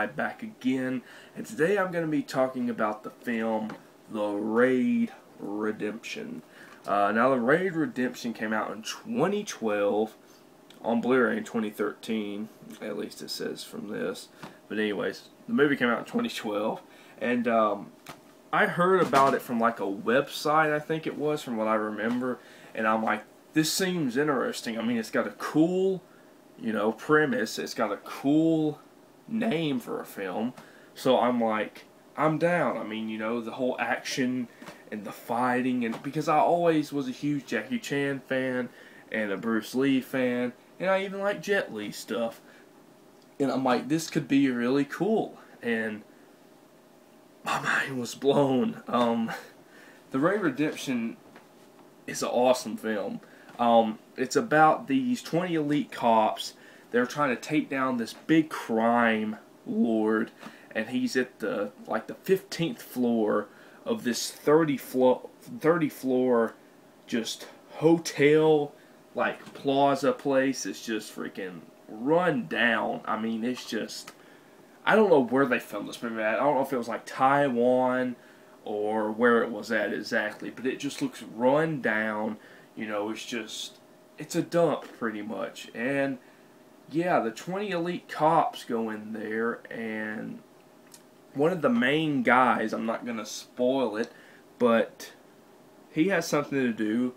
I back again, and today I'm going to be talking about the film The Raid Redemption. Now, The Raid Redemption came out in 2012, on Blu-ray in 2013, at least it says from this. But anyways, the movie came out in 2012, and I heard about it from like a website, I think it was, from what I remember, and I'm like, this seems interesting. I mean, it's got a cool, premise. It's got a cool name for a film. So I'm like, I'm down. I mean, the whole action and the fighting, and because I always was a huge Jackie Chan fan and a Bruce Lee fan, and I even like Jet Li stuff. And I'm like, this could be really cool. And my mind was blown. The Raid Redemption is an awesome film. It's about these 20 elite cops. They're trying to take down this big crime lord, and he's at the 15th floor of this 30 floor just hotel plaza place. It's just freaking run down. I mean, it's just, I don't know where they filmed this movie at. I don't know if it was like Taiwan or where it was at exactly, but it just looks run down. It's a dump pretty much. And yeah, the 20 elite cops go in there, and one of the main guys, I'm not going to spoil it, but he has something to do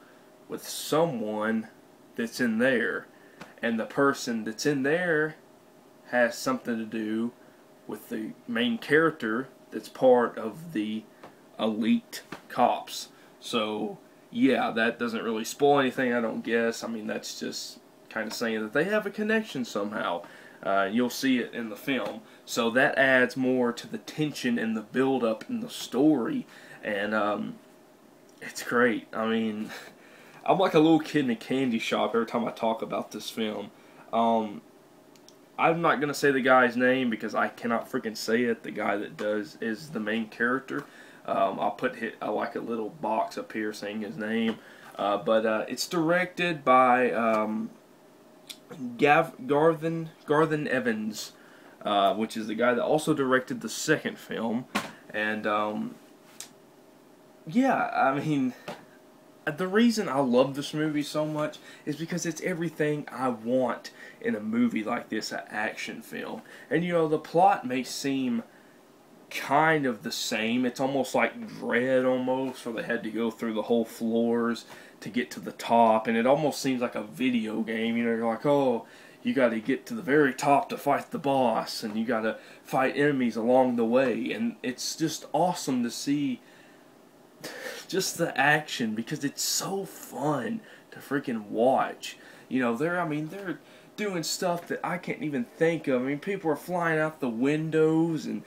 with someone that's in there. And the person that's in there has something to do with the main character that's part of the elite cops. So yeah, that doesn't really spoil anything, I don't guess. I mean, that's just kind of saying that they have a connection somehow. You'll see it in the film. So that adds more to the tension and the build-up in the story. And it's great. I mean, I'm like a little kid in a candy shop every time I talk about this film. I'm not going to say the guy's name because I cannot freaking say it. The guy that is the main character. I'll put like a little box up here saying his name. But it's directed by Garthen Evans, which is the guy that also directed the second film. And yeah, I mean, the reason I love this movie so much is because it's everything I want in a movie like this, an action film. And the plot may seem kind of the same. It's almost like Dread almost, where they had to go through the whole floors to get to the top, and it almost seems like a video game. You're like, oh, you got to get to the very top to fight the boss, and you got to fight enemies along the way, and it's just awesome to see just the action, because it's so fun to freaking watch. They're doing stuff that I can't even think of. I mean, people are flying out the windows, and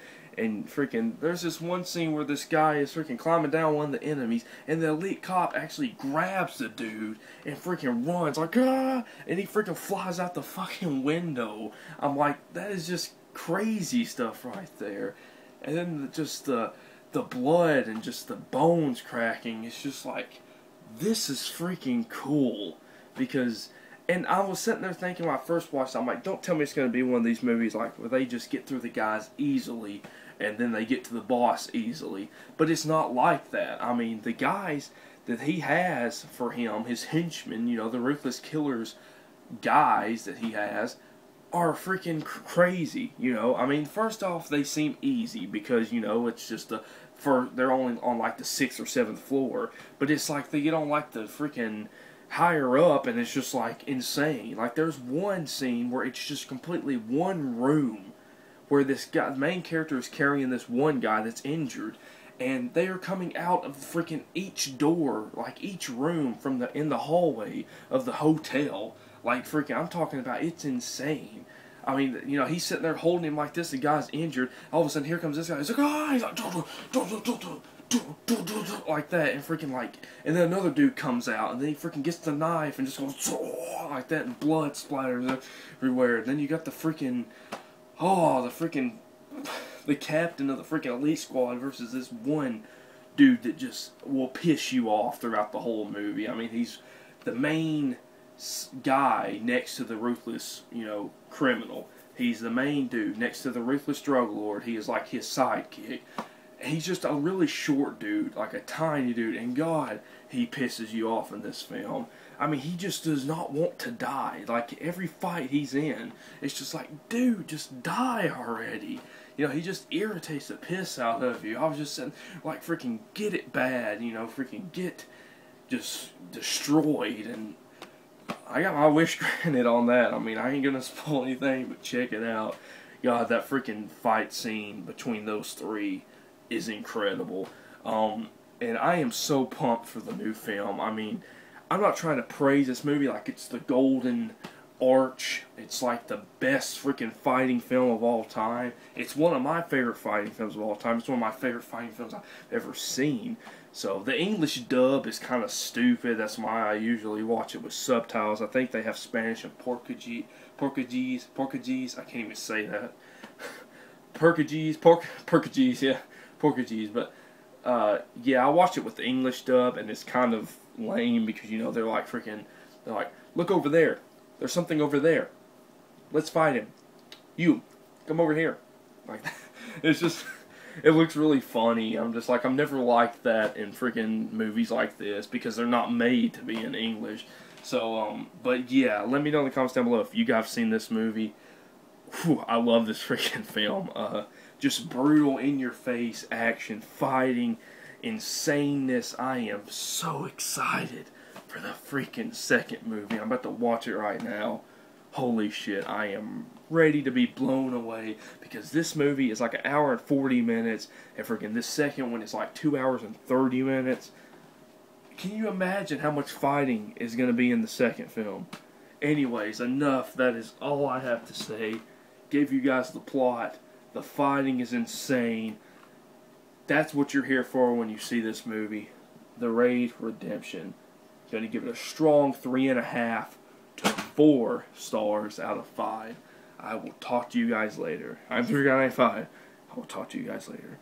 freaking, there's this one scene where this guy is freaking climbing down one of the enemies, and the elite cop actually grabs the dude and freaking runs like, ah, and he freaking flies out the fucking window. I'm like, that is just crazy stuff right there. And then just the blood and just the bones cracking, it's just like, this is freaking cool. Because, and I was sitting there thinking when I first watched it, I'm like, don't tell me it's going to be one of these movies like where they just get through the guys easily and then they get to the boss easily. But it's not like that. I mean, the guys that he has for him, his henchmen, the Ruthless Killers guys that he has, are freaking crazy. I mean, first off, they seem easy because, it's just they're only on like the 6th or 7th floor. But it's like they get on like the freaking higher up, and it's just like insane. Like, there's one scene where it's just completely one room where this guy, the main character, is carrying this one guy that's injured, and they are coming out of freaking each door, like each room in the hallway of the hotel. Like, freaking, I'm talking about, it's insane. I mean, he's sitting there holding him like this, the guy's injured. All of a sudden, here comes this guy. He's like, ah! He's like that, and freaking and then another dude comes out, and then he freaking gets the knife and just goes like that, and blood splatters everywhere. And then you got the freaking, the captain of the freaking elite squad versus this one dude that just will piss you off throughout the whole movie. I mean, he's the main guy next to the ruthless, criminal. He's the main dude next to the Ruthless Drug Lord. He is like his sidekick. He's just a really short dude, like a tiny dude, and God, he pisses you off in this film. I mean, he just does not want to die. Like, every fight he's in, it's just like, dude, just die already. You know, he just irritates the piss out of you. I was just saying, like, freaking get it bad, you know, freaking get just destroyed. And I got my wish granted on that. I mean, I ain't gonna spoil anything, but check it out. God, that freaking fight scene between those three is incredible. And I am so pumped for the new film. I mean, I'm not trying to praise this movie like it's the golden arch. It's like the best freaking fighting film of all time. It's one of my favorite fighting films of all time. It's one of my favorite fighting films I've ever seen. So the English dub is kind of stupid. That's why I usually watch it with subtitles. I think they have Spanish and Portuguese. I can't even say that. Portuguese, yeah. Portuguese, but yeah, I watched it with the English dub, and it's kind of lame because, you know, they're like, look over there. There's something over there. Let's fight him. You, come over here. Like, it's just, it looks really funny. I'm just like, I'm never liked that in freaking movies like this because they're not made to be in English. So, but yeah, let me know in the comments down below if you guys have seen this movie. Whew, I love this freaking film. Just brutal, in-your-face action, fighting, insaneness. I am so excited for the freaking second movie. I'm about to watch it right now. Holy shit, I am ready to be blown away because this movie is like 1 hour and 40 minutes, and freaking this second one is like 2 hours and 30 minutes. Can you imagine how much fighting is going to be in the second film? Anyways, enough. That is all I have to say. Gave you guys the plot. The fighting is insane. That's what you're here for when you see this movie. The Raid Redemption. Going to give it a strong 3.5 to 4 stars out of 5. I will talk to you guys later. I'm 395. I will talk to you guys later.